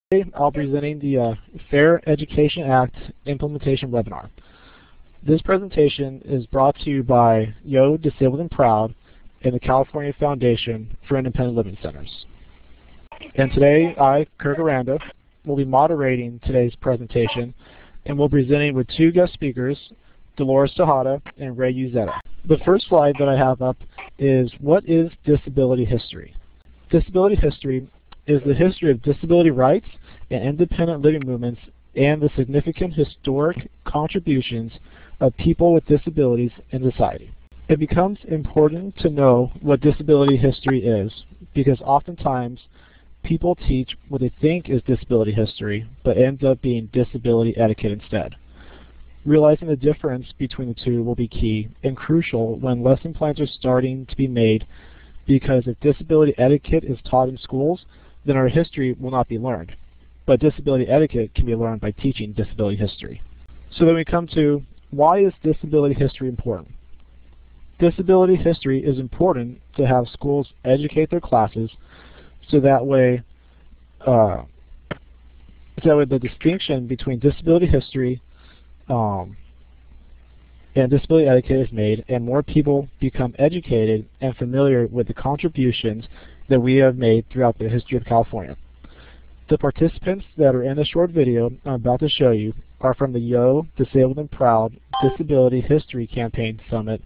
Today I'll be presenting the Fair Education Act implementation webinar. This presentation is brought to you by Yo! Disabled and Proud and the California Foundation for Independent Living Centers. And today I, Kirk Aranda, will be moderating today's presentation and will be presenting with two guest speakers, Dolores Tejada and Ray Uzeta. The first slide that I have up is what is disability history? Disability history is the history of disability rights and independent living movements and the significant historic contributions of people with disabilities in society. It becomes important to know what disability history is because oftentimes people teach what they think is disability history but ends up being disability etiquette instead. Realizing the difference between the two will be key and crucial when lesson plans are starting to be made, because if disability etiquette is taught in schools, then our history will not be learned. But disability etiquette can be learned by teaching disability history. So then we come to, why is disability history important? Disability history is important to have schools educate their classes so that way the distinction between disability history and disability etiquette is made, and more people become educated and familiar with the contributions that we have made throughout the history of California. The participants that are in the short video I'm about to show you are from the Yo! Disabled and Proud Disability History Campaign Summit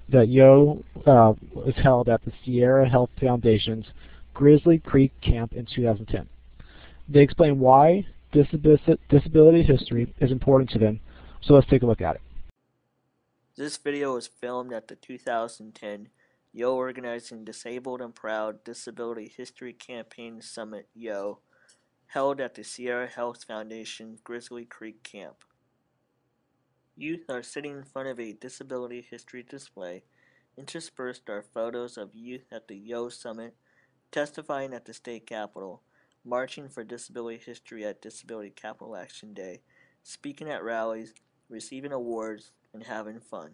that Yo! Was held at the Sierra Health Foundation's Grizzly Creek Camp in 2010. They explain why disability history is important to them, so let's take a look at it. This video was filmed at the 2010 Yo! Organizing Disabled and Proud Disability History Campaign Summit Yo! Held at the Sierra Health Foundation Grizzly Creek Camp. Youth are sitting in front of a disability history display. Interspersed are photos of youth at the Yo! Summit, testifying at the state capitol, marching for disability history at Disability Capital Action Day, speaking at rallies, receiving awards, and having fun.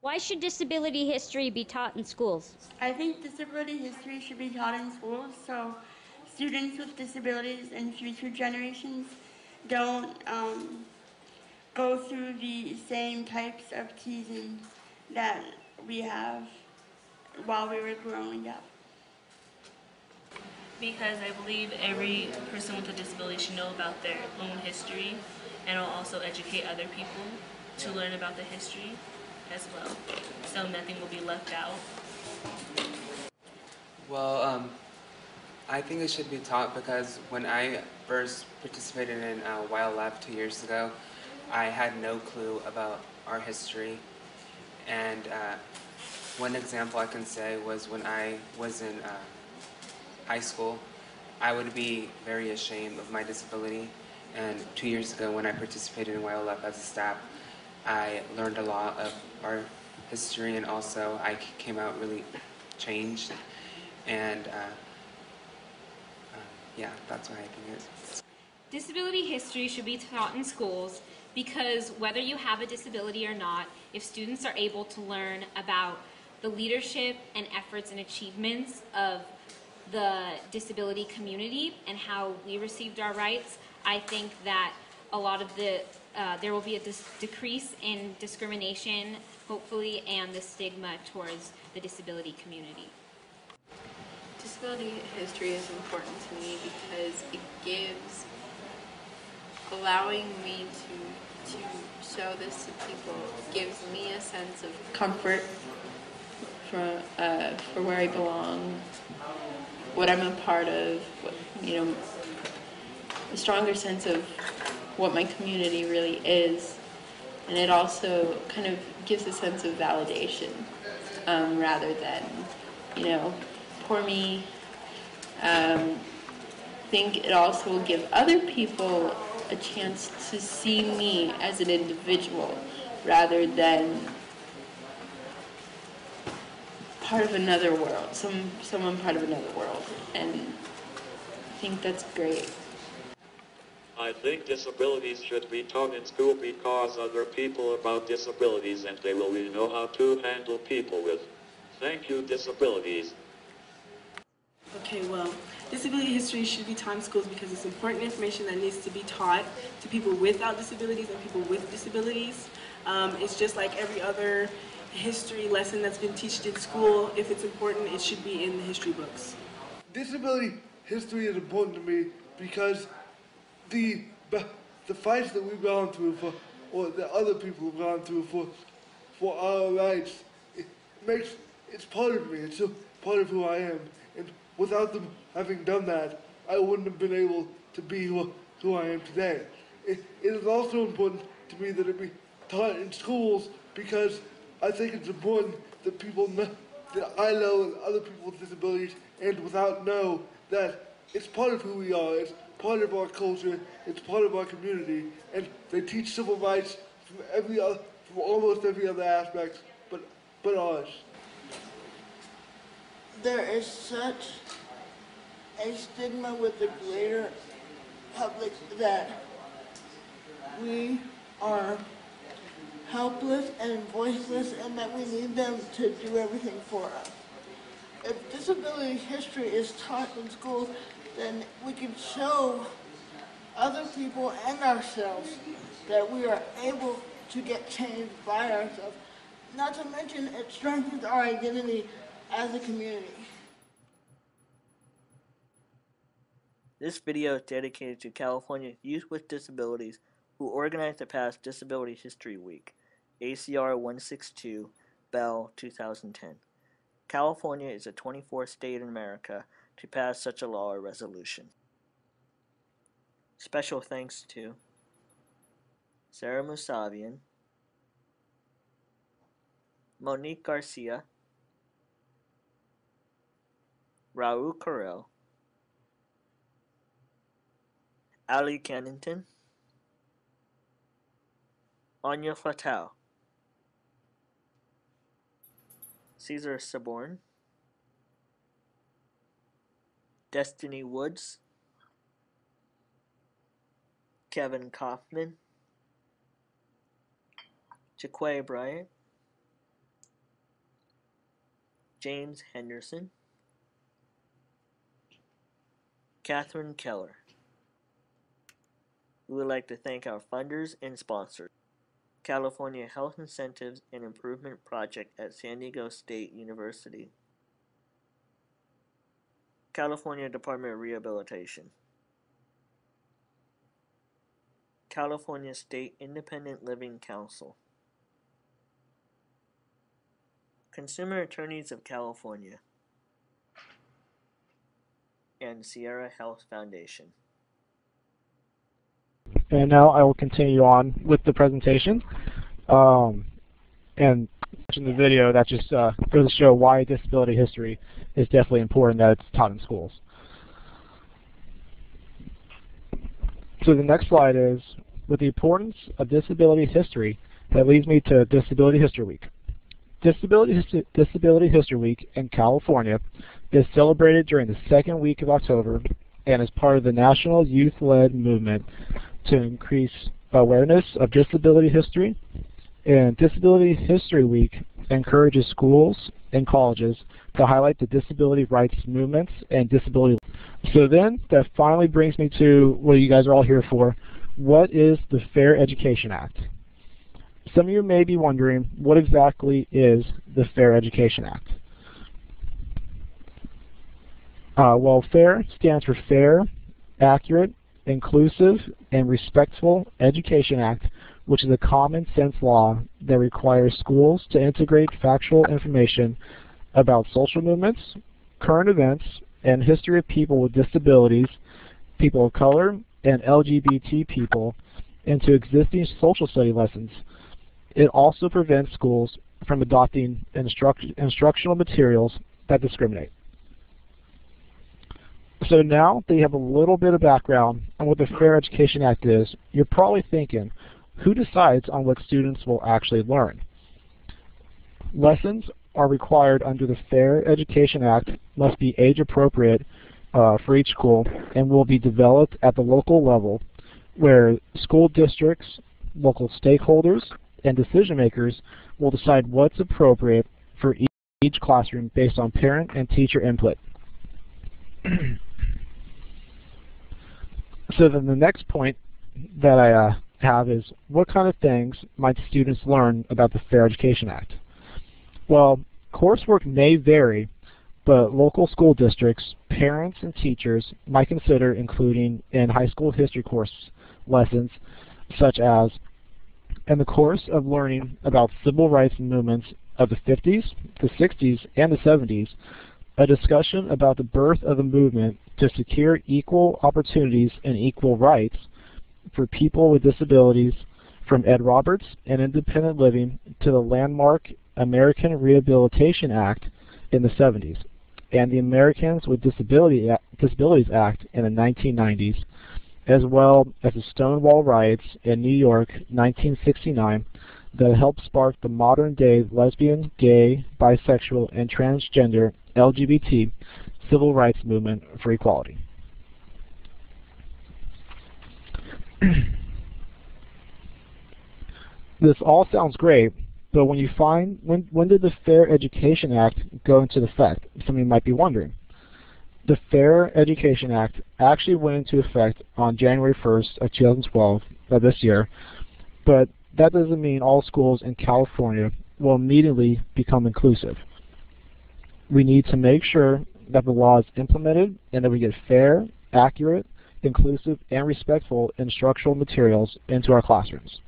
Why should disability history be taught in schools? I think disability history should be taught in schools so students with disabilities and future generations don't go through the same types of teasing that we have while we were growing up. Because I believe every person with a disability should know about their own history, and it'll also educate other people to learn about the history as well, so nothing will be left out. Well, I think it should be taught because when I first participated in YLF 2 years ago, I had no clue about our history. And one example I can say was when I was in high school, I would be very ashamed of my disability. And 2 years ago when I participated in YLF as a staff, I learned a lot of our history, and also I came out really changed. And yeah, that's what I think it is. Disability history should be taught in schools because whether you have a disability or not, if students are able to learn about the leadership and efforts and achievements of the disability community and how we received our rights, I think that a lot of there will be a decrease in discrimination, hopefully, and the stigma towards the disability community. Disability history is important to me because it gives, allowing me to show this to people gives me a sense of comfort for where I belong, what I'm a part of, a stronger sense of what my community really is, and it also kind of gives a sense of validation rather than, poor me. I think it also will give other people a chance to see me as an individual rather than part of another world, someone part of another world, and I think that's great. I think disabilities should be taught in school because other people about disabilities and they will really know how to handle people with. Thank you, disabilities. Okay, well, Disability history should be taught in schools because it's important information that needs to be taught to people without disabilities and people with disabilities. It's just like every other history lesson that's been taught in school. If it's important, it should be in the history books. Disability history is important to me because the fights that we've gone through for, or that other people have gone through for our rights, it's part of me. It's a part of who I am. And without them having done that, I wouldn't have been able to be who I am today. It is also important to me that it be taught in schools because I think it's important that people know, that I know and other people with disabilities and without know that it's part of who we are, it's part of our culture, it's part of our community, and they teach civil rights from almost every other aspect but ours. There is such a stigma with the greater public that we are helpless and voiceless and that we need them to do everything for us. If disability history is taught in schools, then we can show other people and ourselves that we are able to get changed by ourselves. Not to mention, it strengthens our identity as a community. This video is dedicated to California Youth with Disabilities who organized the past Disability History Week, ACR 162, Bell 2010. California is the 24th state in America to pass such a law or resolution. Special thanks to Sarah Musavian, Monique Garcia, Raul Carrell, Ali Cannington, Anya Fatau, Caesar Saborn, Destiny Woods, Kevin Kaufman, Jaquay Bryant, James Henderson, Catherine Keller. We would like to thank our funders and sponsors. California Health Incentives and Improvement Project at San Diego State University. California Department of Rehabilitation. California State Independent Living Council. Consumer Attorneys of California. And Sierra Health Foundation. And now I will continue on with the presentation. And watching the video, that just goes to show why disability history is definitely important that it's taught in schools. So the next slide is, with the importance of disability history, that leads me to Disability History Week. Disability History Week in California is celebrated during the second week of October and is part of the national youth-led movement to increase awareness of disability history. And Disability History Week encourages schools and colleges to highlight the disability rights movements and disability. So then that finally brings me to what you guys are all here for. What is the Fair Education Act? Some of you may be wondering, what exactly is the Fair Education Act? Well, FAIR stands for Fair, Accurate, Inclusive, and Respectful Education Act, which is a common sense law that requires schools to integrate factual information about social movements, current events, and history of people with disabilities, people of color, and LGBT people into existing social study lessons. It also prevents schools from adopting instructional materials that discriminate. So now that you have a little bit of background on what the Fair Education Act is, you're probably thinking, who decides on what students will actually learn? Lessons are required under the Fair Education Act, must be age appropriate for each school, and will be developed at the local level where school districts, local stakeholders, and decision makers will decide what's appropriate for each classroom based on parent and teacher input. So then the next point that I have is, what kind of things might students learn about the Fair Education Act? Well, coursework may vary, but local school districts, parents, and teachers might consider including in high school history course lessons, such as in the course of learning about civil rights movements of the 50s, the 60s, and the 70s, a discussion about the birth of the movement to secure equal opportunities and equal rights for people with disabilities, from Ed Roberts and independent living to the landmark American Rehabilitation Act in the 70s, and the Americans with Disabilities Act in the 1990s, as well as the Stonewall riots in New York 1969 that helped spark the modern-day lesbian, gay, bisexual, and transgender LGBT civil rights movement for equality. This all sounds great, but when you find, when did the Fair Education Act go into effect? Some of you might be wondering. The Fair Education Act actually went into effect on January 1st of 2012, of this year, but that doesn't mean all schools in California will immediately become inclusive. We need to make sure that the law is implemented and that we get fair, accurate, inclusive, and respectful instructional materials into our classrooms.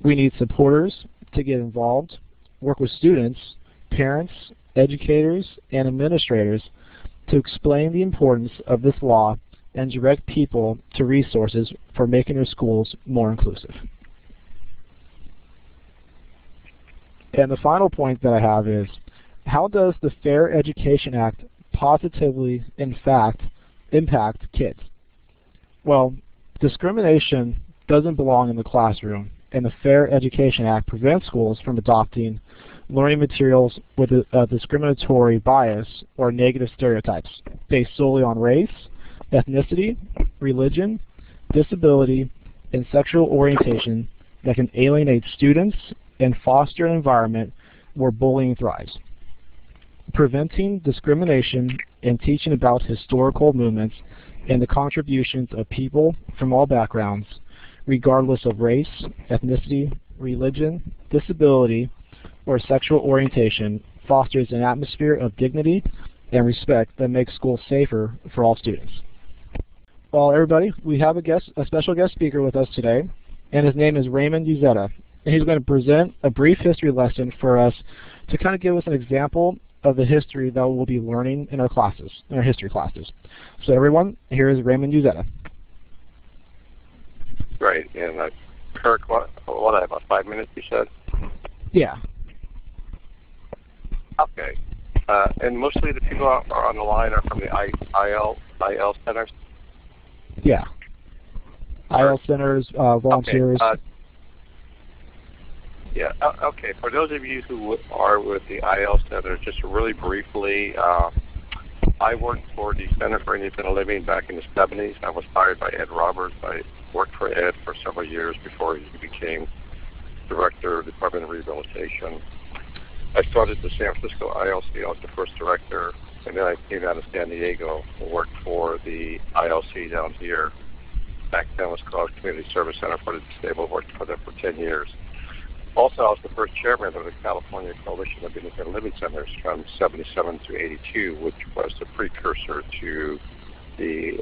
We need supporters to get involved, work with students, parents, educators, and administrators to explain the importance of this law and direct people to resources for making their schools more inclusive. And the final point that I have is, how does the Fair Education Act positively, in fact, impact kids? Well, discrimination doesn't belong in the classroom, and the Fair Education Act prevents schools from adopting learning materials with a discriminatory bias or negative stereotypes based solely on race, ethnicity, religion, disability, and sexual orientation that can alienate students and foster an environment where bullying thrives. Preventing discrimination and teaching about historical movements and the contributions of people from all backgrounds, regardless of race, ethnicity, religion, disability, or sexual orientation, fosters an atmosphere of dignity and respect that makes schools safer for all students. Well, everybody, we have a special guest speaker with us today, and his name is Raymond Uzzetta. And he's going to present a brief history lesson for us to kind of give us an example of the history that we'll be learning in our classes, in our history classes. So everyone, here is Raymond Uzzetta. Great. And Kirk, what I have, about 5 minutes, you said? Yeah. Okay. And mostly the people are on the line are from the IL centers? Yeah. IL centers, volunteers. Okay. Okay. For those of you who are with the IL Center, just really briefly, I worked for the Center for Independent Living back in the 70s. I was hired by Ed Roberts. I worked for Ed for several years before he became Director of the Department of Rehabilitation. I started the San Francisco ILC. I was the first director, and then I came down to San Diego and worked for the ILC down here. Back then it was called Community Service Center for the Disabled. Worked for them for 10 years. Also, I was the first chairman of the California Coalition of Independent Living Centers from 77 to 82, which was the precursor to the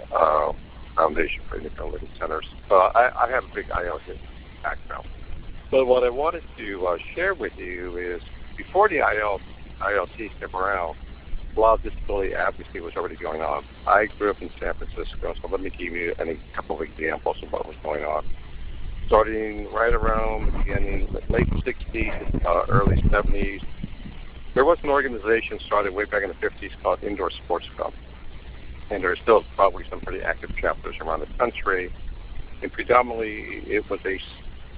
Foundation for Independent Living Centers. So I have a big ILC background. But what I wanted to share with you is, before the ILC came around, a lot of disability advocacy was already going on. I grew up in San Francisco, so let me give you a couple of examples of what was going on. Starting right around the beginning, late 60s, early 70s, there was an organization started way back in the 50s called Indoor Sports Club. And there are still probably some pretty active chapters around the country. And predominantly, it was a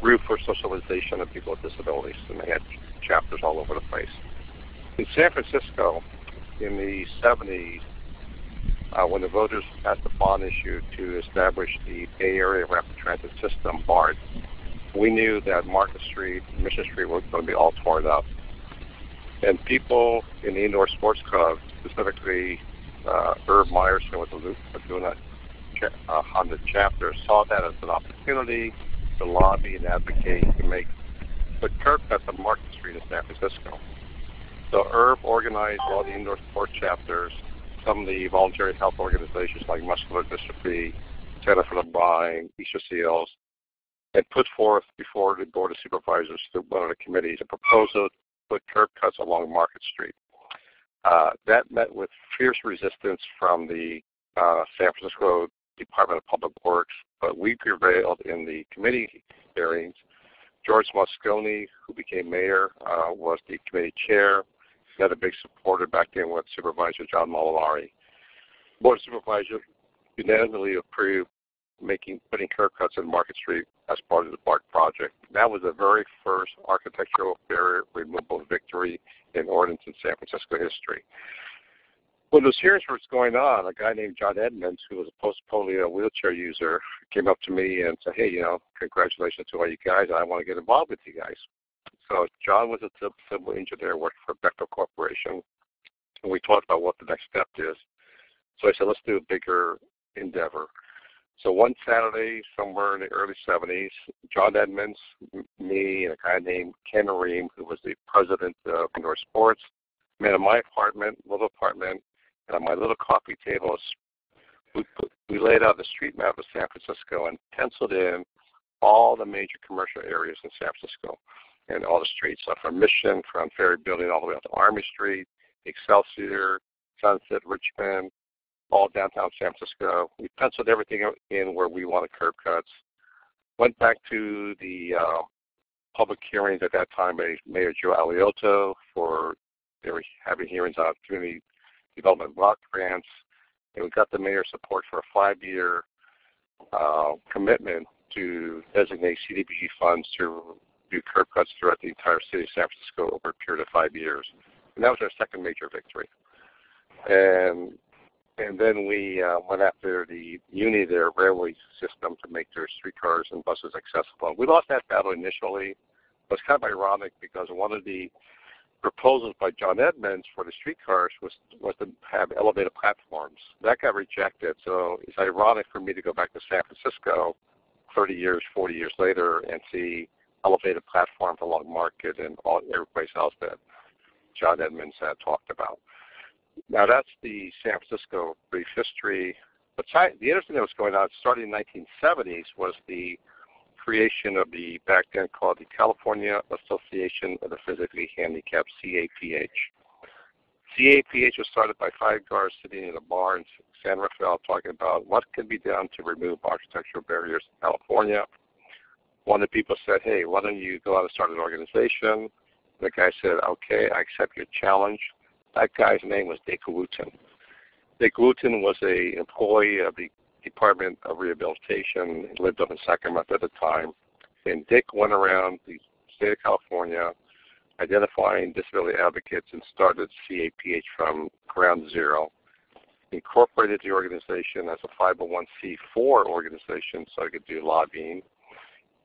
group for socialization of people with disabilities, and they had chapters all over the place. In San Francisco, in the 70s, when the voters passed the bond issue to establish the Bay Area Rapid Transit System, BART, we knew that Market Street, Mission Street were going to be all torn up. And people in the Indoor Sports Club, specifically Herb Myerson with the Laguna Honda chapter saw that as an opportunity to lobby and advocate to put curb cuts on Market Street in San Francisco. So IRB organized all the indoor sport chapters, some of the voluntary health organizations like Muscular Dystrophy, Center for the Blind, Easter Seals, and put forth before the Board of Supervisors, one of the committees, a proposal to put curb cuts along Market Street. That met with fierce resistance from the San Francisco Department of Public Works, but we prevailed in the committee hearings. George Moscone, who became mayor, was the committee chair. He had a big supporter back then with Supervisor John Molinari. Board of Supervisors unanimously approved putting curb cuts on Market Street as part of the BART project. That was the very first architectural barrier removal victory in ordinance in San Francisco history. When those hearings were going on, a guy named John Edmonds, who was a post-polio wheelchair user, came up to me and said, hey, congratulations to all you guys, and I want to get involved with you guys. So John was a civil engineer working for Bechtel Corporation, and we talked about what the next step is. So I said, let's do a bigger endeavor. So one Saturday, somewhere in the early 70s, John Edmonds, me, and a guy named Ken Ream, who was the president of Indoor Sports, met in my apartment, little apartment, and on my little coffee table, we laid out the street map of San Francisco and penciled in all the major commercial areas in San Francisco and all the streets, so from Mission, from Ferry Building all the way up to Army Street, Excelsior, Sunset, Richmond, all downtown San Francisco. We penciled everything in where we wanted curb cuts. Went back to the public hearings at that time by Mayor Joe Aliotto they were having hearings on community development block grants, and we got the mayor's support for a 5-year commitment to designate CDBG funds to do curb cuts throughout the entire city of San Francisco over a period of 5 years. And that was our second major victory. And then we went after the Uni, their railway system, to make their streetcars and buses accessible. We lost that battle initially, but it's kind of ironic because one of the proposals by John Edmonds for the streetcars was to have elevated platforms. That got rejected, so it's ironic for me to go back to San Francisco 30 years, 40 years later and see elevated platforms along Market and every place else that John Edmonds had talked about. Now that's the San Francisco brief history. But the other thing that was going on, starting in the 1970s, was the creation of the, back then called the California Association of the Physically Handicapped, CAPH. CAPH was started by 5 guys sitting in a bar in San Rafael talking about what can be done to remove architectural barriers in California. One of the people said, hey, why don't you go out and start an organization? The guy said, okay, I accept your challenge. That guy's name was Dick Wooten. Dick Wooten was an employee of the Department of Rehabilitation. He lived up in Sacramento at the time. And Dick went around the state of California identifying disability advocates and started CAPH from ground zero. Incorporated the organization as a 501c4 organization so it could do lobbying.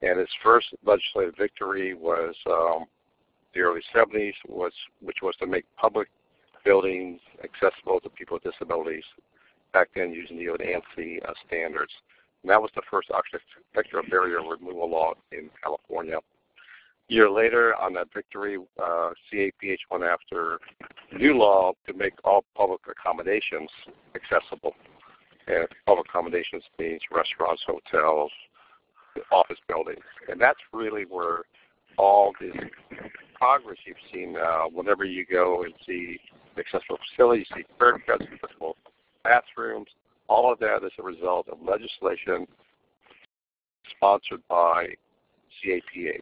And its first legislative victory was the early 70s, which was to make public buildings accessible to people with disabilities, back then using the ANSI standards. And that was the first architectural barrier removal law in California. A year later, on that victory, CAPH went after new law to make all public accommodations accessible. And public accommodations means restaurants, hotels, office buildings. And that's really where all this progress you've seen whenever you go and see accessible facilities, see curb cuts, accessible bathrooms, all of that is a result of legislation sponsored by CAPH.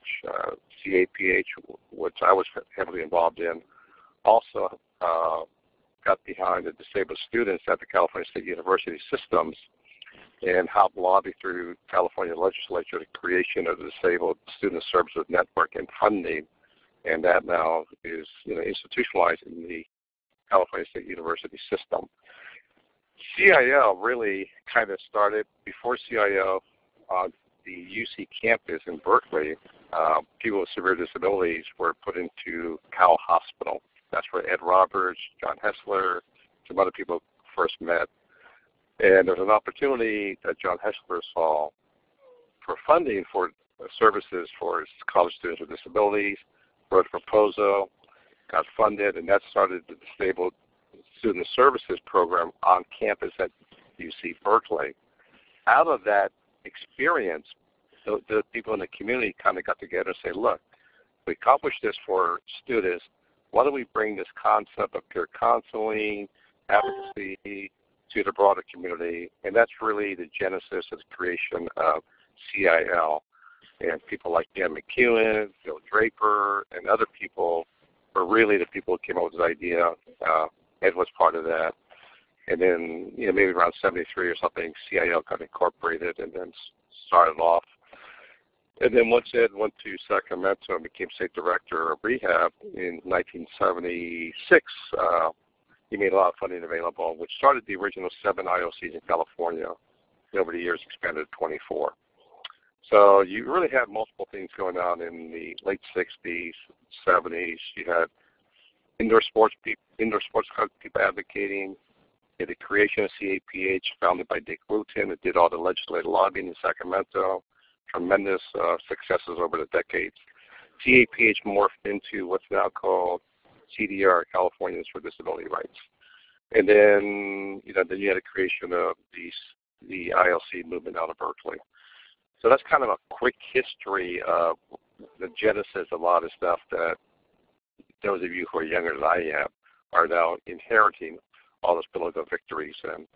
CAPH, which I was heavily involved in, also got behind the disabled students at the California State University systems and helped lobby through California legislature the creation of the Disabled Student Services Network and funding, and that now is institutionalized in the California State University system. CIL really kind of started before CIL on the UC campus in Berkeley. People with severe disabilities were put into Cal Hospital. That's where Ed Roberts, John Hessler, some other people first met. And there's an opportunity that John Heschler saw for funding for services for his college students with disabilities, wrote a proposal, got funded, and that started the Disabled Student Services Program on campus at UC Berkeley. Out of that experience, the people in the community kind of got together and say, look, we accomplished this for students. Why don't we bring this concept of peer counseling, advocacy to the broader community? And that's really the genesis of the creation of CIL. And people like Dan McEwen, Phil Draper, and other people were really the people who came up with this idea. Ed was part of that. And then, maybe around 73 or something, CIL got incorporated and then started off. And then once Ed went to Sacramento and became state director of rehab in 1976, he made a lot of funding available, which started the original 7 IOCs in California. And over the years, expanded to 24. So you really had multiple things going on in the late 60s, 70s. You had indoor sports club people advocating. You had the creation of CAPH, founded by Dick Wooten, that did all the legislative lobbying in Sacramento. Tremendous successes over the decades. CAPH morphed into what's now called CDR, Californians for Disability Rights. And then, then you had the creation of the ILC movement out of Berkeley. So that's kind of a quick history of the genesis of a lot of stuff that those of you who are younger than I am are now inheriting all those political victories and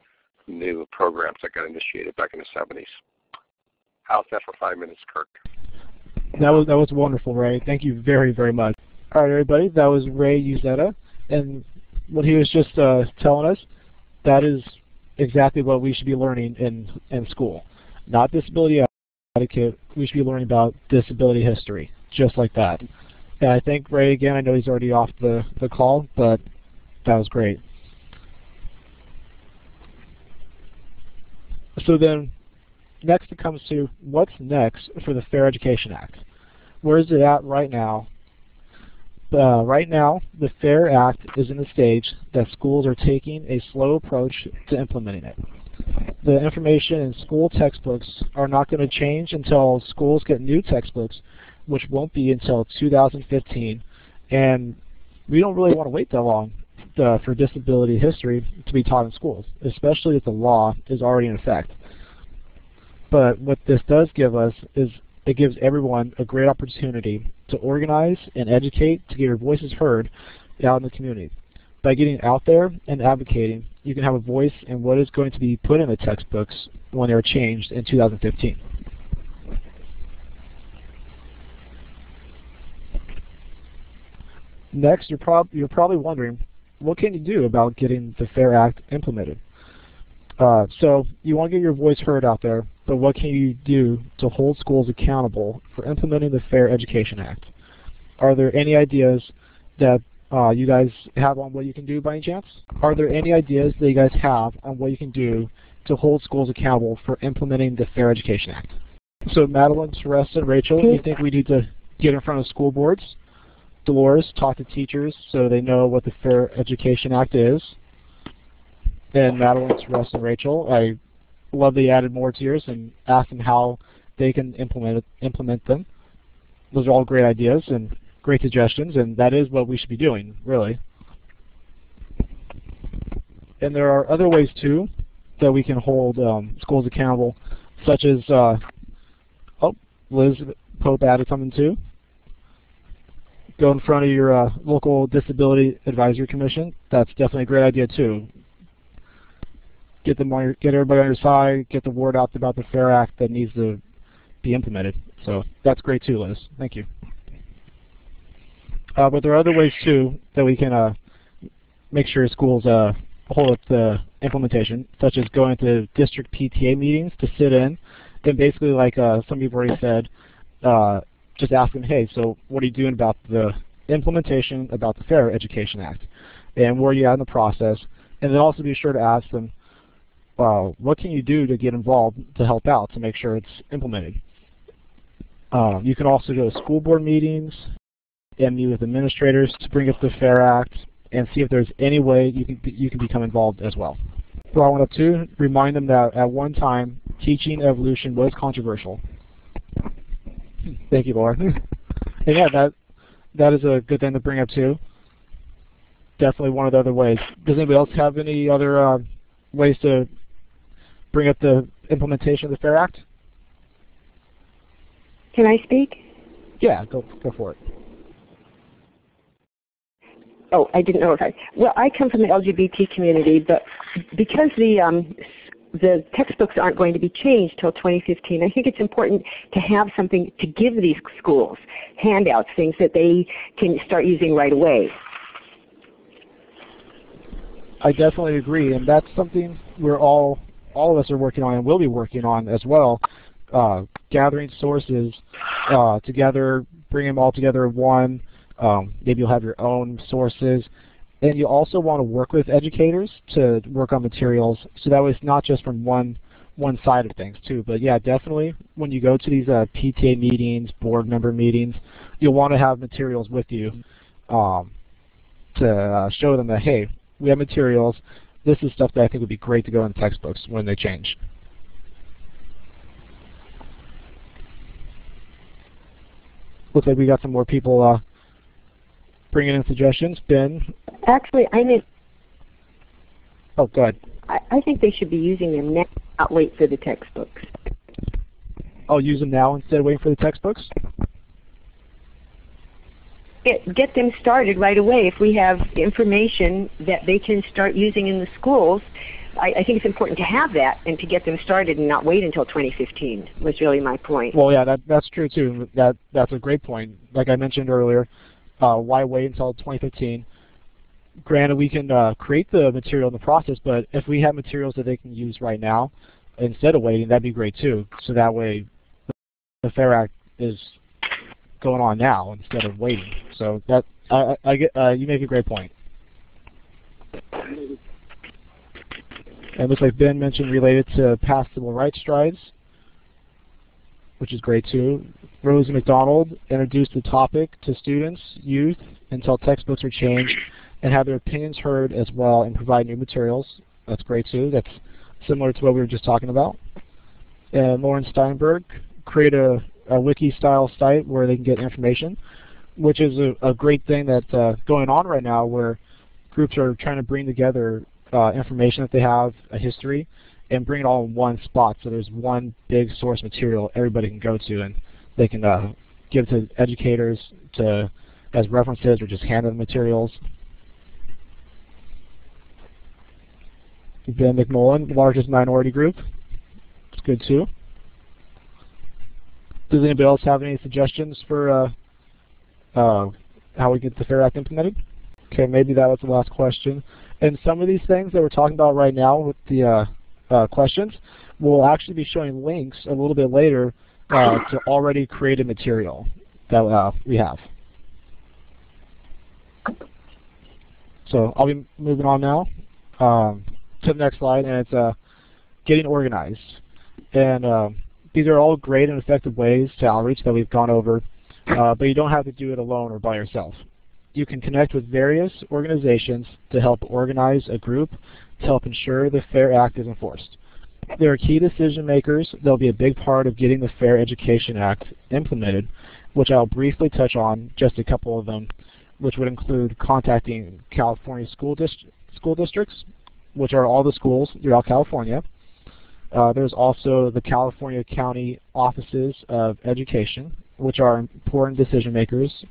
new programs that got initiated back in the 70s. How's that for 5 minutes, Kirk? That was wonderful, Ray. Thank you very, very much. All right, everybody, that was Ray Uzetta, and what he was just telling us, that is exactly what we should be learning in school. Not disability etiquette, we should be learning about disability history, just like that. And I think Ray, again, I know he's already off the call, but that was great. So then, next it comes to what's next for the Fair Education Act. Where is it at right now? Right now, the FAIR Act is in the stage that schools are taking a slow approach to implementing it. The information in school textbooks are not going to change until schools get new textbooks, which won't be until 2015. And we don't really want to wait that long for disability history to be taught in schools, especially if the law is already in effect. But what this does give us is it gives everyone a great opportunity to organize and educate to get your voices heard out in the community. By getting out there and advocating, you can have a voice in what is going to be put in the textbooks when they're changed in 2015. Next, you're probably wondering, what can you do about getting the FAIR Act implemented? So you want to get your voice heard out there, but what can you do to hold schools accountable for implementing the Fair Education Act? Are there any ideas that you guys have on what you can do by any chance? Are there any ideas that you guys have on what you can do to hold schools accountable for implementing the Fair Education Act? So Madeline, Celeste, and Rachel, you think we need to get in front of school boards? Dolores, talk to teachers so they know what the Fair Education Act is. And Madeline, Celeste, and Rachel, I love that you added more to yours and asked them how they can implement them. Those are all great ideas and great suggestions, and that is what we should be doing, really. And there are other ways, too, that we can hold schools accountable, such as, oh, Liz Pope added something, too. Go in front of your local Disability Advisory Commission. That's definitely a great idea, too. Get everybody on your side, get the word out about the FAIR Act that needs to be implemented. So that's great, too, Liz. Thank you. But there are other ways, too, that we can make sure schools hold up the implementation, such as going to district PTA meetings to sit in, and basically, like some of you have already said, just ask them, hey, so what are you doing about the implementation about the Fair Education Act? And where are you at in the process? And then also be sure to ask them, what can you do to get involved to help out to make sure it's implemented? You can also go to school board meetings and meet with administrators to bring up the FAIR Act and see if there's any way you can become involved as well. brought up too, remind them that at one time, teaching evolution was controversial. Thank you, Laura. And yeah, that is a good thing to bring up too. Definitely one of the other ways. Does anybody else have any other ways to bring up the implementation of the FAIR Act? Can I speak? Yeah, go for it. Oh, I didn't know if I. Well, I come from the LGBT community, but because the textbooks aren't going to be changed till 2015, I think it's important to have something to give these schools, handouts, things that they can start using right away. I definitely agree, and that's something we're all of us are working on and will be working on as well. Gathering sources together, bring them all together in one. Maybe you'll have your own sources, and you also want to work with educators to work on materials, so that way it's not just from one side of things too. But yeah, definitely when you go to these PTA meetings, board member meetings, you'll want to have materials with you to show them that, hey, we have materials. This is stuff that I think would be great to go in textbooks when they change. Looks like we got some more people bringing in suggestions. Ben? Actually, I mean, oh, go ahead. I think they should be using them now, not wait for the textbooks. Oh, use them now instead of waiting for the textbooks? Get them started right away. If we have information that they can start using in the schools, I think it's important to have that and to get them started and not wait until 2015 was really my point. Well, yeah, that's true too. That's a great point. Like I mentioned earlier, why wait until 2015? Granted, we can create the material in the process, but if we have materials that they can use right now instead of waiting, that'd be great too. So that way the FAIR Act is going on now instead of waiting. So that I get you make a great point. And it looks like Ben mentioned related to past civil rights strides, which is great too. Rose McDonald introduced the topic to students, youth, until textbooks are changed, and have their opinions heard as well and provide new materials. That's great too. That's similar to what we were just talking about. And Lauren Steinberg create a wiki-style site where they can get information, which is a great thing that's going on right now, where groups are trying to bring together information that they have, a history, and bring it all in one spot. So there's one big source material everybody can go to, and they can give to educators as references or just hand them materials. Ben McMullen, largest minority group. It's good too. Does anybody else have any suggestions for how we get the FAIR Act implemented? Okay, maybe that was the last question. And some of these things that we're talking about right now with the questions, we'll actually be showing links a little bit later to already created material that we have. So I'll be moving on now to the next slide, and it's getting organized. And these are all great and effective ways to outreach that we've gone over, but you don't have to do it alone or by yourself. You can connect with various organizations to help organize a group to help ensure the FAIR Act is enforced. There are key decision makers that will be a big part of getting the Fair Education Act implemented, which I'll briefly touch on, just a couple of them, which would include contacting California school districts, which are all the schools throughout California. There's also the California County Offices of Education, which are important decision makers.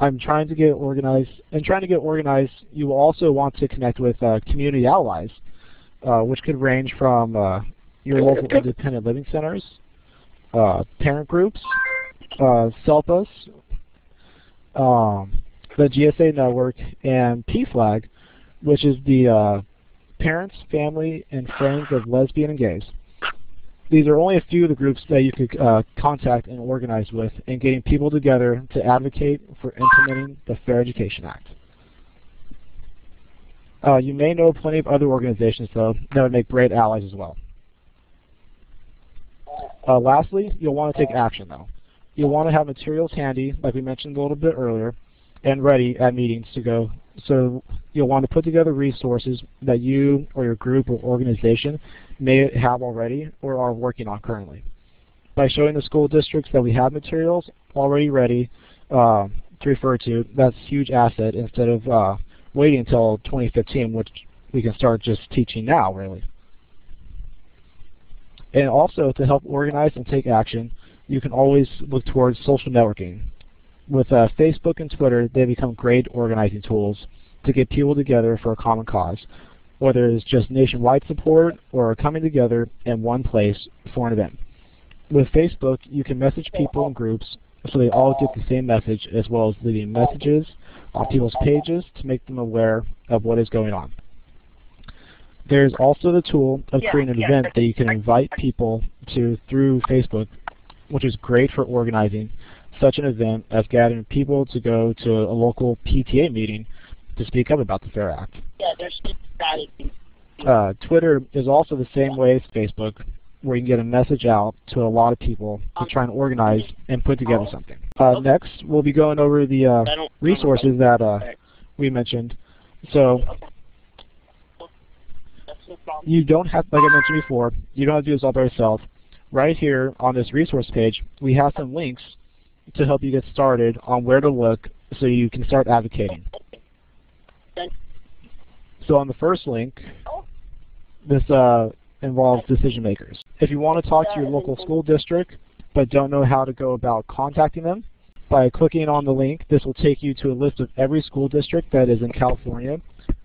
I'm trying to get organized. And trying to get organized, you will also want to connect with community allies, which could range from your local independent living centers, parent groups, SELPAs, the GSA Network, and PFLAG, which is the Parents, Family, and Friends of Lesbian and Gays. These are only a few of the groups that you could contact and organize with in getting people together to advocate for implementing the Fair Education Act. You may know plenty of other organizations, though, that would make great allies as well. Lastly, you'll want to take action, though. You'll want to have materials handy, like we mentioned a little bit earlier, and ready at meetings to go So you'll want to put together resources that you or your group or organization may have already or are working on currently. By showing the school districts that we have materials already ready to refer to, that's a huge asset instead of waiting until 2015, which we can start just teaching now, really. And also, to help organize and take action, you can always look towards social networking. With Facebook and Twitter, they become great organizing tools to get people together for a common cause, whether it's just nationwide support or coming together in one place for an event. With Facebook, you can message people in groups so they all get the same message, as well as leaving messages on people's pages to make them aware of what is going on. There's also the tool of creating an event that you can invite people to through Facebook, which is great for organizing such an event as gathering people to go to a local PTA meeting to speak up about the FAIR Act. Yeah, there's strategy. Twitter is also the same way as Facebook, where you can get a message out to a lot of people to try and organize and put together something. Next, we'll be going over the resources that we mentioned. So you don't have, like I mentioned before, you don't have to do this all by yourself. Right here on this resource page, we have some links to help you get started on where to look so you can start advocating. So on the first link, this involves decision makers. If you want to talk to your local school district but don't know how to go about contacting them, by clicking on the link, this will take you to a list of every school district that is in California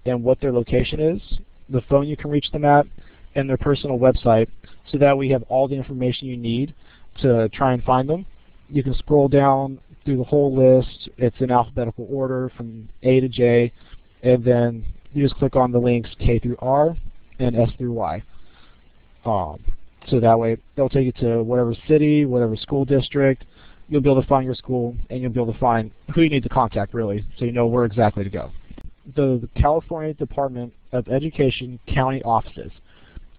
and what their location is, the phone you can reach them at, and their personal website, so that we have all the information you need to try and find them. You can scroll down through the whole list. It's in alphabetical order from A to J, and then you just click on the links K through R and S through Y. So that way they'll take you to whatever city, whatever school district. You'll be able to find your school, and you'll be able to find who you need to contact, really, so you know where exactly to go. The California Department of Education county offices,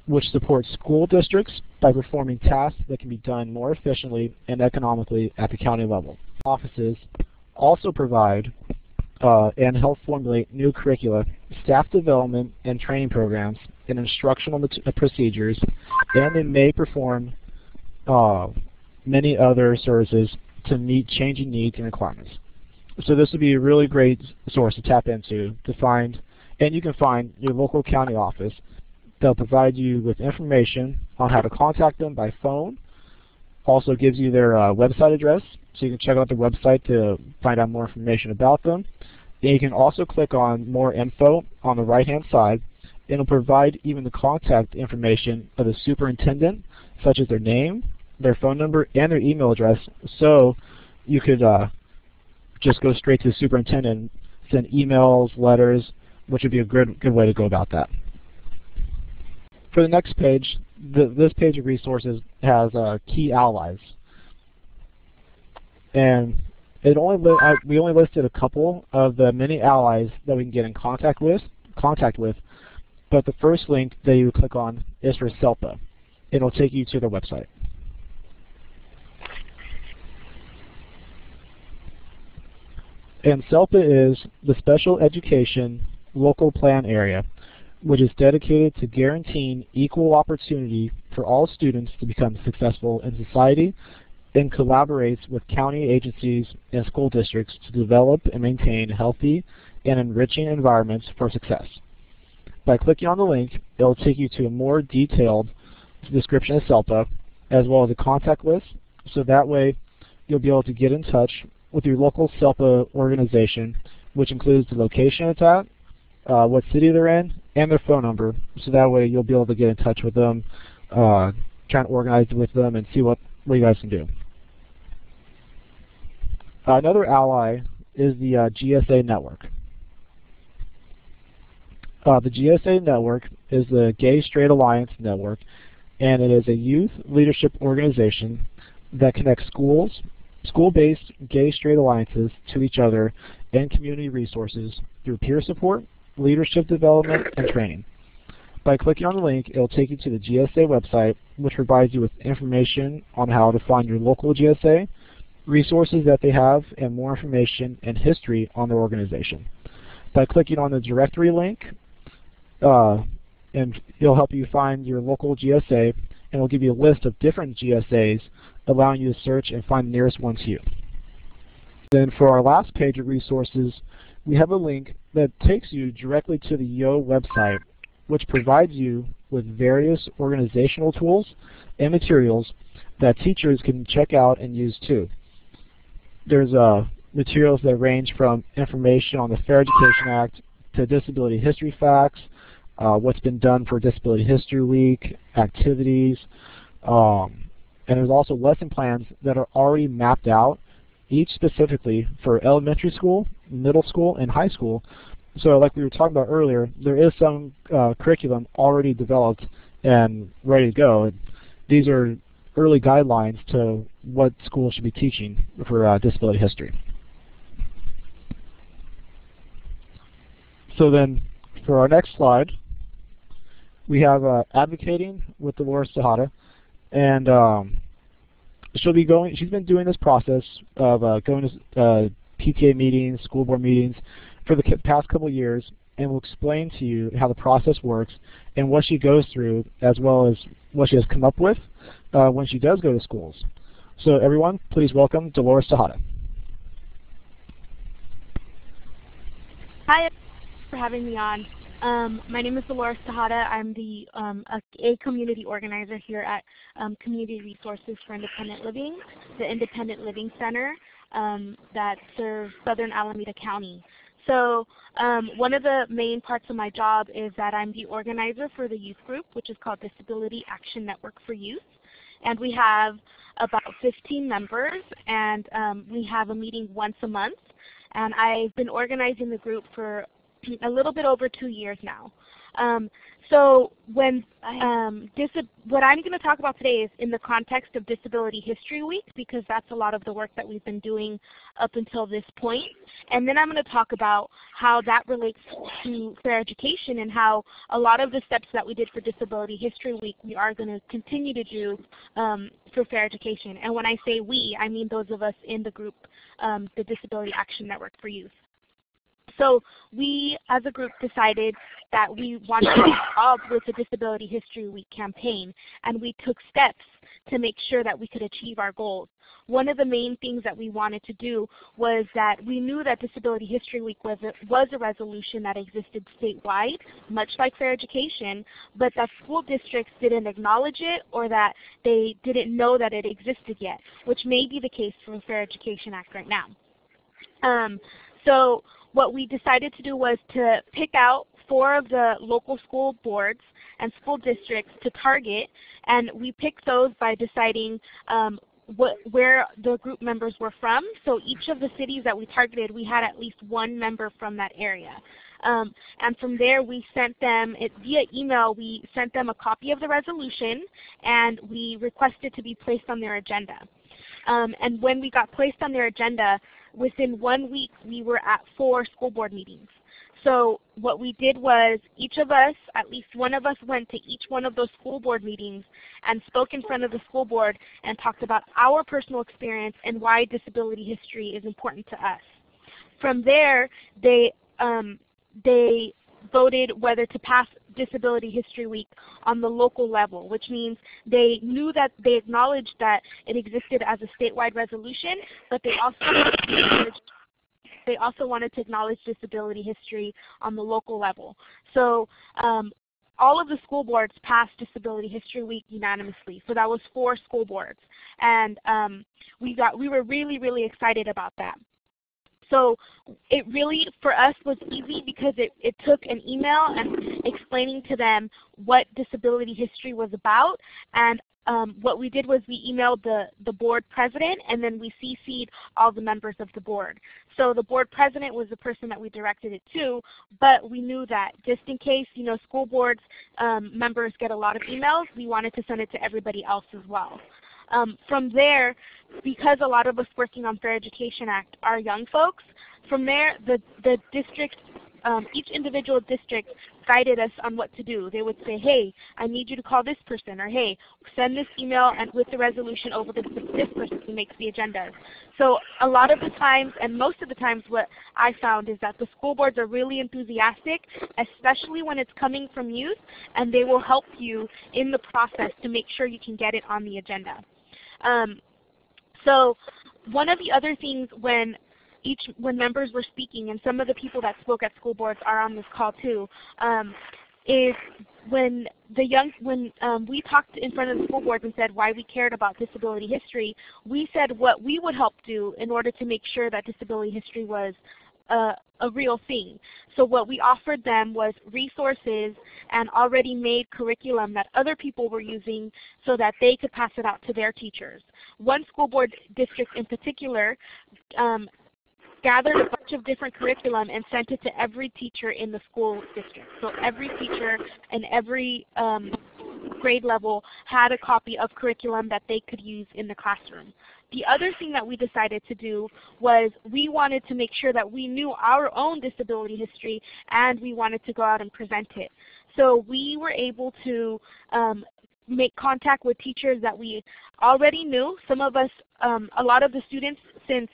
which support school districts by performing tasks that can be done more efficiently and economically at the county level. Offices also provide and help formulate new curricula, staff development and training programs, and instructional procedures, and they may perform many other services to meet changing needs and requirements. So this would be a really great source to tap into to find, and you can find your local county office. They'll provide you with information on how to contact them by phone. Also gives you their website address, so you can check out their website to find out more information about them. And you can also click on more info on the right-hand side. It'll provide even the contact information of the superintendent, such as their name, their phone number, and their email address, so you could just go straight to the superintendent, send emails, letters, which would be a good way to go about that. For the next page, this page of resources has key allies, and we only listed a couple of the many allies that we can get in contact with. But the first link that you click on is for SELPA. It'll take you to their website. And SELPA is the Special Education Local Plan Area, which is dedicated to guaranteeing equal opportunity for all students to become successful in society, and collaborates with county agencies and school districts to develop and maintain healthy and enriching environments for success. By clicking on the link, it will take you to a more detailed description of SELPA, as well as a contact list, so that way you'll be able to get in touch with your local SELPA organization, which includes the location it's at, what city they're in, and their phone number, so that way you'll be able to get in touch with them, try and organize with them, and see what you guys can do. Another ally is the GSA network. The GSA network is the Gay Straight Alliance Network, and it is a youth leadership organization that connects school-based gay straight alliances to each other and community resources through peer support, leadership development, and training. By clicking on the link, it will take you to the GSA website, which provides you with information on how to find your local GSA, resources that they have, and more information and history on their organization. by clicking on the directory link, and it'll help you find your local GSA, and it'll give you a list of different GSAs, allowing you to search and find the nearest one to you. Then for our last page of resources, we have a link that takes you directly to the Yo website, which provides you with various organizational tools and materials that teachers can check out and use too. There's materials that range from information on the Fair Education Act to disability history facts, what's been done for Disability History Week, activities, and there's also lesson plans that are already mapped out, each specifically for elementary school, middle school, and high school. So like we were talking about earlier, there is some curriculum already developed and ready to go. These are early guidelines to what schools should be teaching for disability history. So then for our next slide, we have Advocating with Dolores Tejada, and she's been doing this process of going to PTA meetings, school board meetings for the past couple of years, and will explain to you how the process works and what she goes through, as well as what she has come up with when she does go to schools. So everyone, please welcome Dolores Tejada. Hi, for having me on. My name is Dolores Tejada. I'm the a community organizer here at Community Resources for Independent Living, the Independent Living Center that serves Southern Alameda County. So one of the main parts of my job is that I'm the organizer for the youth group, which is called Disability Action Network for Youth. And we have about 15 members, and we have a meeting once a month. And I've been organizing the group for a little bit over 2 years now. So when what I'm going to talk about today is in the context of Disability History Week, because that's a lot of the work that we've been doing up until this point. And then I'm going to talk about how that relates to fair education and how a lot of the steps that we did for Disability History Week we are going to continue to do for fair education. And when I say we, I mean those of us in the group, the Disability Action Network for Youth. So we, as a group, decided that we wanted to get involved with the Disability History Week campaign, and we took steps to make sure that we could achieve our goals. One of the main things that we wanted to do was that we knew that Disability History Week was a resolution that existed statewide, much like fair education, but that school districts didn't acknowledge it or that they didn't know that it existed yet, which may be the case for the Fair Education Act right now. So what we decided to do was to pick out 4 of the local school boards and school districts to target, and we picked those by deciding where the group members were from. So each of the cities that we targeted, we had at least 1 member from that area. And from there we sent them, via email, we sent them a copy of the resolution, and we requested to be placed on their agenda. And when we got placed on their agenda, within 1 week we were at 4 school board meetings. So what we did was each of us, at least one of us, went to each one of those school board meetings and spoke in front of the school board and talked about our personal experience and why disability history is important to us. From there, they voted whether to pass Disability History Week on the local level, which means they knew that they acknowledged that it existed as a statewide resolution, but they also wanted to acknowledge disability history on the local level. So all of the school boards passed Disability History Week unanimously. So that was 4 school boards, and we were really, really excited about that. So it really, for us, was easy because it took an email and explaining to them what disability history was about. And what we did was we emailed the board president, and then we CC'd all the members of the board. So the board president was the person that we directed it to, but we knew that just in case, school boards members get a lot of emails, we wanted to send it to everybody else as well. From there, because a lot of us working on Fair Education Act are young folks, from there the districts each individual district guided us on what to do. They would say, hey, I need you to call this person, or hey, send this email and with the resolution over to this person who makes the agendas. So a lot of the times, and most of the times, what I found is that the school boards are really enthusiastic, especially when it's coming from youth, and they will help you in the process to make sure you can get it on the agenda. So one of the other things when members were speaking, and some of the people that spoke at school boards are on this call too, is when we talked in front of the school boards and said why we cared about disability history, we said what we would help do in order to make sure that disability history was a real thing. So what we offered them was resources and already made curriculum that other people were using so that they could pass it out to their teachers. One school board district in particular gathered a bunch of different curriculum and sent it to every teacher in the school district. So every teacher and every grade level had a copy of curriculum that they could use in the classroom. The other thing that we decided to do was we wanted to make sure that we knew our own disability history, and we wanted to go out and present it. So we were able to make contact with teachers that we already knew. Some of us, a lot of the students, since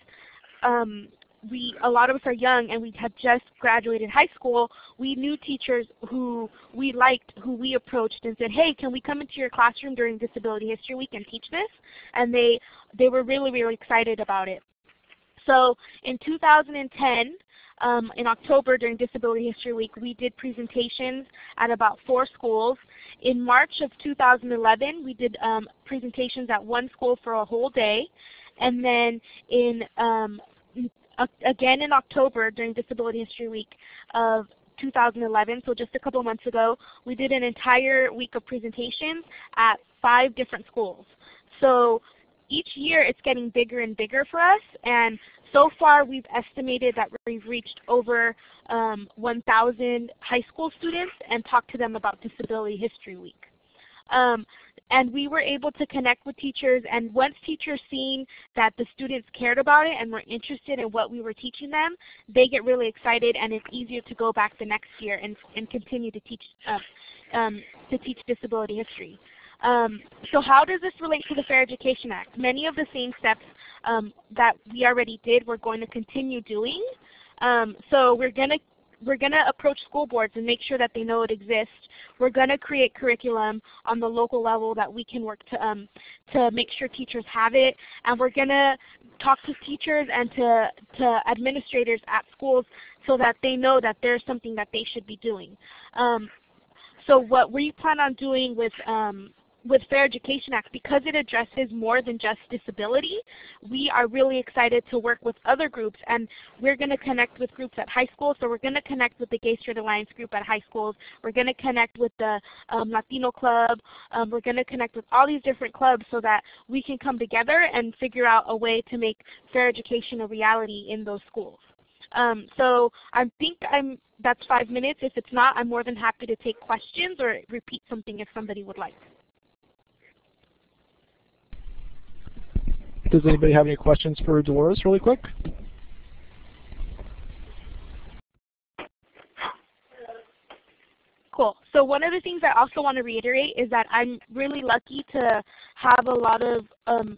a lot of us are young and we had just graduated high school, we knew teachers who we liked, who we approached and said, hey, can we come into your classroom during Disability History Week and teach this? And they were really, really excited about it. So in 2010, in October during Disability History Week, we did presentations at about 4 schools. In March of 2011, we did presentations at 1 school for a whole day. And then again in October during Disability History Week of 2011, so just a couple months ago, we did an entire week of presentations at 5 different schools. So each year it's getting bigger and bigger for us, and so far we've estimated that we've reached over 1,000 high school students and talked to them about Disability History Week. And we were able to connect with teachers, and once teachers seen that the students cared about it and were interested in what we were teaching them, they get really excited, and it's easier to go back the next year and continue to teach disability history. So how does this relate to the Fair Education Act? Many of the same steps that we already did, we're going to continue doing. So we're going to approach school boards and make sure that they know it exists. We're going to create curriculum on the local level that we can work to make sure teachers have it. And we're going to talk to teachers and to administrators at schools so that they know that there's something that they should be doing. So what we plan on doing with Fair Education Act, because it addresses more than just disability, we are really excited to work with other groups, and we're going to connect with groups at high school. So we're going to connect with the Gay Straight Alliance group at high schools. We're going to connect with the Latino club. We're going to connect with all these different clubs so that we can come together and figure out a way to make fair education a reality in those schools. So I think that's 5 minutes. If it's not, I'm more than happy to take questions or repeat something if somebody would like. Does anybody have any questions for Dolores really quick? Cool. So one of the things I also want to reiterate is that I'm really lucky to have a lot of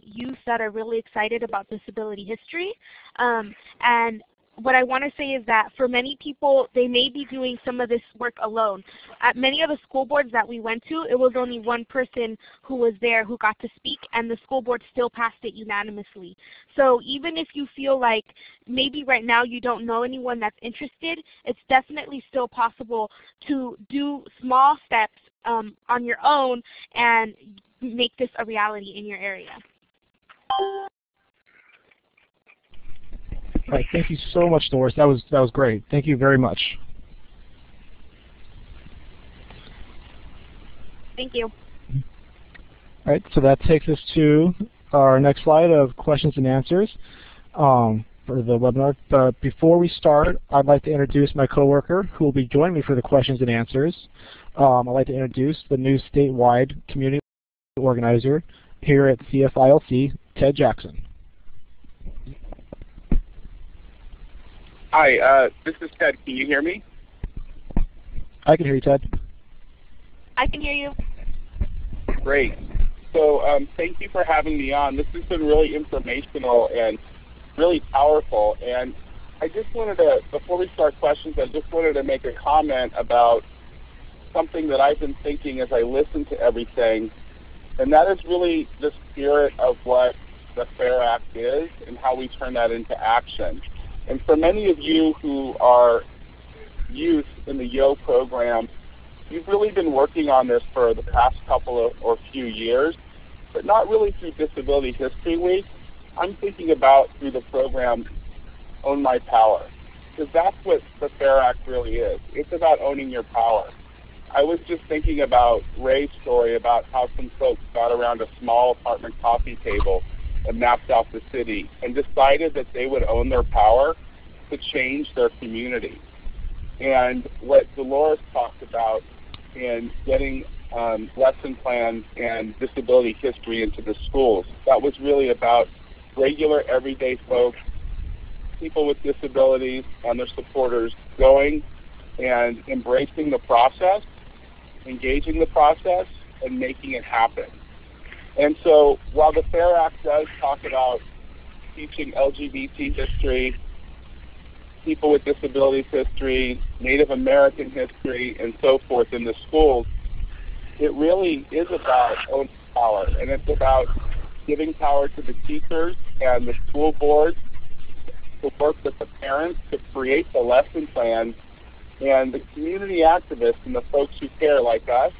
youth that are really excited about disability history. And what I want to say is that for many people, they may be doing some of this work alone. At many of the school boards that we went to, it was only one person who was there who got to speak, and the school board still passed it unanimously. So even if you feel like maybe right now you don't know anyone that's interested, it's definitely still possible to do small steps on your own and make this a reality in your area. All right, thank you so much, Doris. That was great. Thank you very much. Thank you. All right, so that takes us to our next slide of questions and answers for the webinar. But before we start, I'd like to introduce my coworker who will be joining me for the questions and answers. I'd like to introduce the new statewide community organizer here at CFILC, Ted Jackson. Hi, this is Ted. Can you hear me? I can hear you, Ted. I can hear you. Great. So thank you for having me on. This has been really informational and really powerful. And I just wanted to, before we start questions, I just wanted to make a comment about something that I've been thinking as I listen to everything, and that is really the spirit of what the FAIR Act is and how we turn that into action. And for many of you who are youth in the YO program, you've really been working on this for the past couple of or few years, but not really through Disability History Week. I'm thinking about through the program Own My Power, because that's what the FAIR Act really is. It's about owning your power. I was just thinking about Ray's story about how some folks got around a small apartment coffee table and mapped out the city and decided that they would own their power to change their community. And what Dolores talked about in getting lesson plans and disability history into the schools, that was really about regular everyday folks, people with disabilities and their supporters going and embracing the process, engaging the process, and making it happen. And so while the FAIR Act does talk about teaching LGBT history, people with disabilities history, Native American history, and so forth in the schools, it really is about owning power, and it's about giving power to the teachers and the school boards to work with the parents to create the lesson plans, and the community activists and the folks who care like us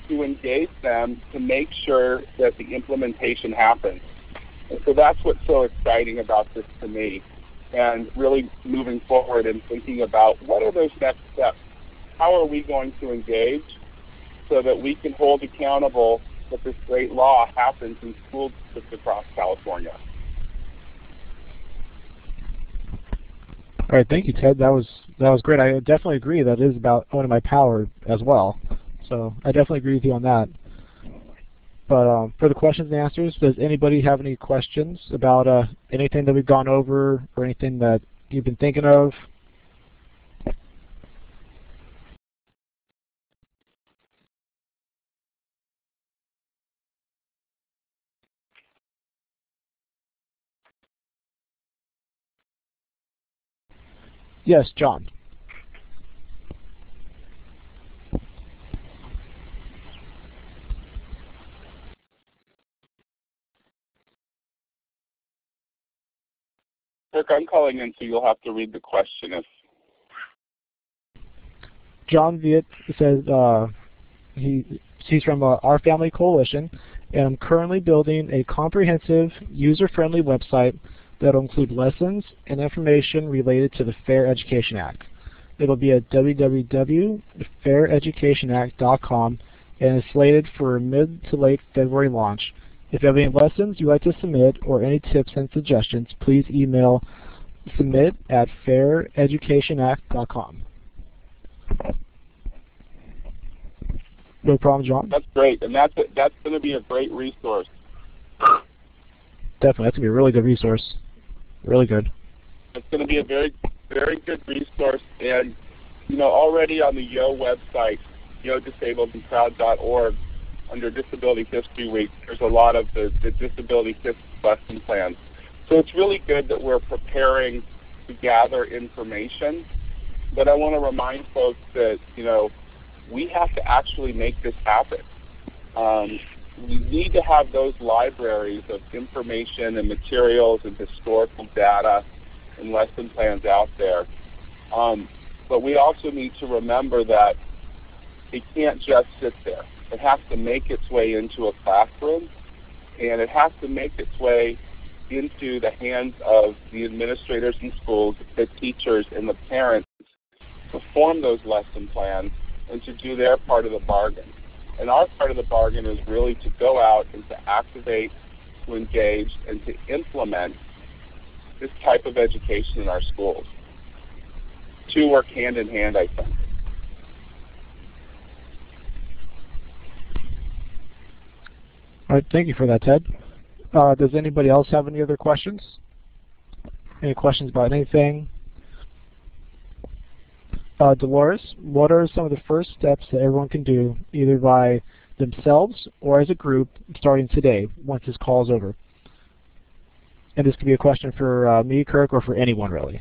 to engage them to make sure that the implementation happens. And so that's what's so exciting about this to me, and really moving forward and thinking about what are those next steps? How are we going to engage so that we can hold accountable that this great law happens in school districts across California? All right, thank you, Ted. That was great. I definitely agree that it is about owning my power as well. So I definitely agree with you on that. But for the questions and answers, does anybody have any questions about anything that we've gone over or anything that you've been thinking of? Yes, John. Kirk, I'm calling in, so you'll have to read the question. John Viet says he's from Our Family Coalition, and I'm currently building a comprehensive, user-friendly website that will include lessons and information related to the FAIR Education Act. It'll be at www.faireducationact.com and is slated for mid to late February launch. If you have any lessons you'd like to submit or any tips and suggestions, please email submit@faireducationact.com. No problem, John. That's great, and that's going to be a great resource. Definitely, that's going to be a really good resource. Really good. It's going to be a very, very good resource, and already on the YO website, yodisabledandproud.org, under Disability History Week, there's a lot of the disability history lesson plans. So it's really good that we're preparing to gather information, but I want to remind folks that, we have to actually make this happen. We need to have those libraries of information and materials and historical data and lesson plans out there. But we also need to remember that it can't just sit there. It has to make its way into a classroom, and it has to make its way into the hands of the administrators in schools, the teachers, and the parents to form those lesson plans and to do their part of the bargain. And our part of the bargain is really to go out and to activate, to engage, and to implement this type of education in our schools. Two work hand in hand, I think. All right, thank you for that, Ted. Does anybody else have any other questions? Any questions about anything? Dolores, what are some of the first steps that everyone can do, either by themselves or as a group, starting today, once this call is over? And this could be a question for me, Kirk, or for anyone, really.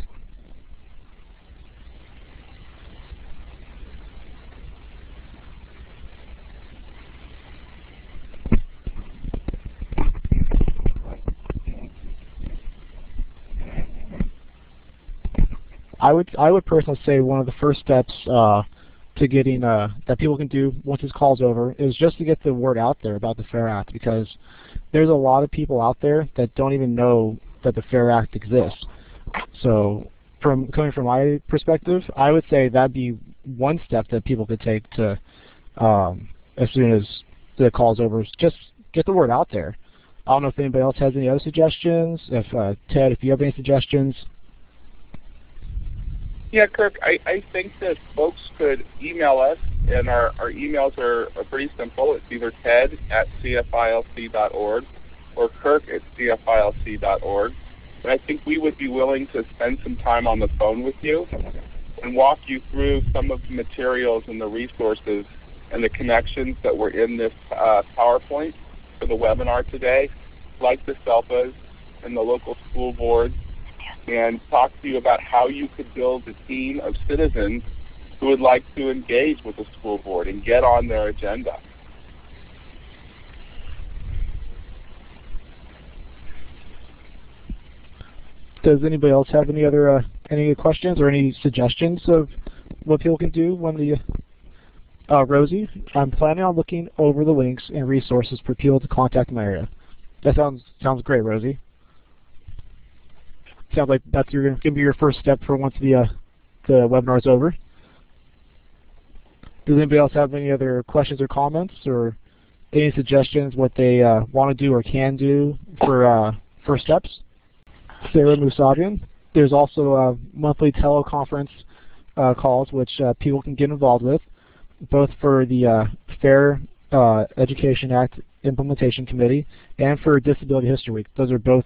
I would personally say one of the first steps to getting that people can do once this call's over is just to get the word out there about the FAIR Act, because there's a lot of people out there that don't even know that the FAIR Act exists. So coming from my perspective, I would say that'd be one step that people could take to as soon as the call's over, just get the word out there. I don't know if anybody else has any other suggestions. If Ted, if you have any suggestions. Yeah, Kirk, I think that folks could email us, and our emails are pretty simple. It's either ted@cfilc.org or kirk@cfilc.org. And I think we would be willing to spend some time on the phone with you and walk you through some of the materials and the resources and the connections that were in this PowerPoint for the webinar today, like the SELPAs and the local school boards, and talk to you about how you could build a team of citizens who would like to engage with the school board and get on their agenda. Does anybody else have any other any questions or any suggestions of what people can do when the Rosie, I'm planning on looking over the links and resources for people to contact in my area. That sounds great, Rosie. Sounds like that's going to be your first step for once the webinar is over. Does anybody else have any other questions or comments or any suggestions what they want to do or can do for first steps? Sarah Musavian. There's also monthly teleconference calls which people can get involved with, both for the FAIR Education Act Implementation Committee and for Disability History Week. Those are both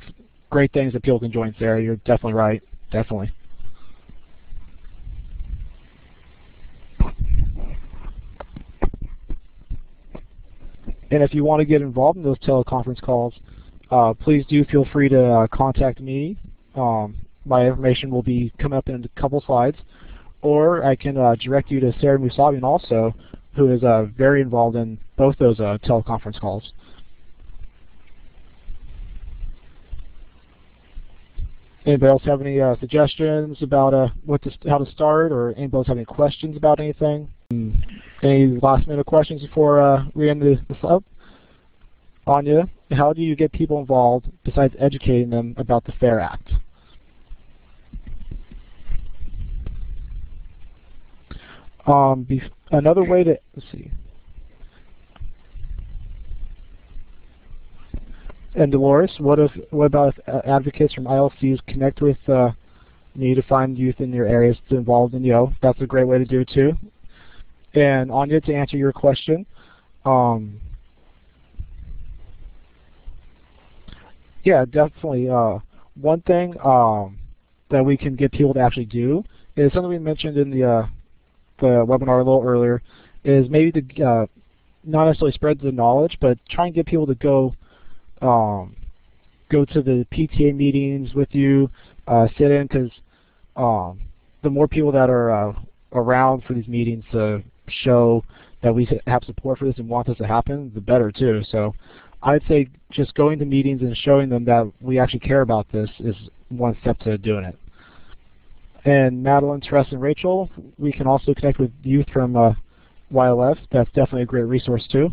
great things that people can join, Sarah. You're definitely right. Definitely. And if you want to get involved in those teleconference calls, please do feel free to contact me. My information will be coming up in a couple slides. Or I can direct you to Sarah Musavian also, who is very involved in both those teleconference calls. Anybody else have any suggestions about how to start, or anybody else have any questions about anything? Any last minute questions before we end this up? Anya, how do you get people involved besides educating them about the FAIR Act? Another way to, let's see. And Dolores, what about if advocates from ILCs connect with me to find youth in your areas to involved in YO? That's a great way to do it too. And Anya, to answer your question, yeah, definitely. One thing that we can get people to actually do is something we mentioned in the webinar a little earlier, is maybe to not necessarily spread the knowledge, but try and get people to go to the PTA meetings with you, sit in, because the more people that are around for these meetings to show that we have support for this and want this to happen, the better too. So I'd say just going to meetings and showing them that we actually care about this is one step to doing it. And Madeline, Therese, and Rachel, we can also connect with youth from YLF. That's definitely a great resource too.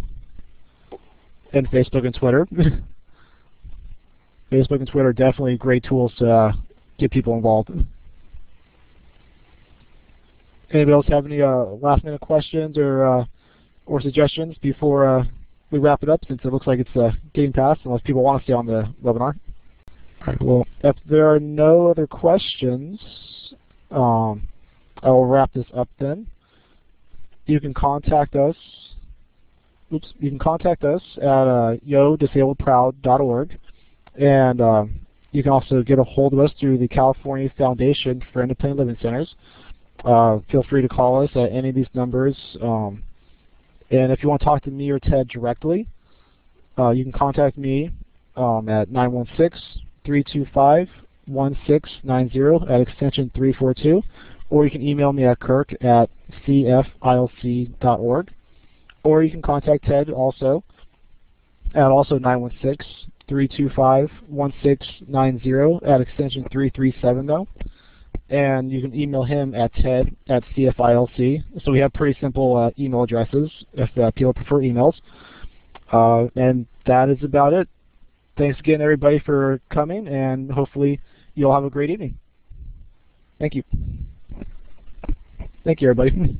And Facebook and Twitter. Facebook and Twitter are definitely great tools to get people involved. Anybody else have any last minute questions or suggestions before we wrap it up, since it looks like it's getting past, unless people want to stay on the webinar? All right, well, if there are no other questions, I will wrap this up then. You can contact us. You can contact us at yodisabledproud.org, and you can also get a hold of us through the California Foundation for Independent Living Centers. feel free to call us at any of these numbers. And if you want to talk to me or Ted directly, you can contact me at 916-325-1690 at extension 342, or you can email me at kirk@cfilc.org, or you can contact Ted also at 916-325-1690 at extension 337 and you can email him at ted@cfilc. So we have pretty simple email addresses if people prefer emails. And that is about it. Thanks again, everybody, for coming, and hopefully you'll have a great evening. Thank you. Thank you, everybody.